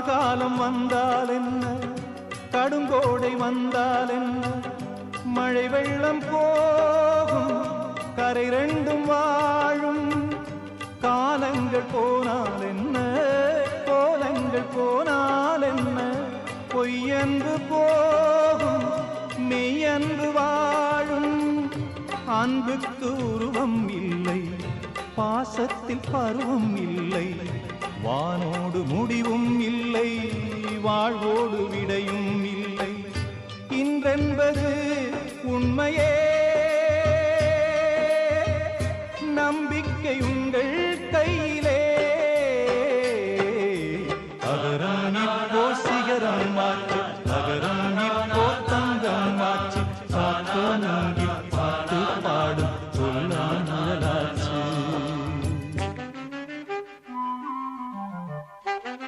காலம் வந்தால் என்ன, கடுங்கோடை வந்தால் என்ன, மழை வெள்ளம் போகும், கரை ரெண்டும் வாழும். காலங்கள் போனால் என்ன, கோலங்கள் போனால் என்ன, பொய்யன்று போகும், மெய்யன்று வாழும். அன்புக்கு உருவம் இல்லை, பாசத்தில் பருவம் இல்லை, வானோடு முடிவும் இல்லை, வாழ்வோடு விடையும் இல்லை. இன்றென்பது உண்மையே, நம்பிக்கை உங்கள் கையிலே.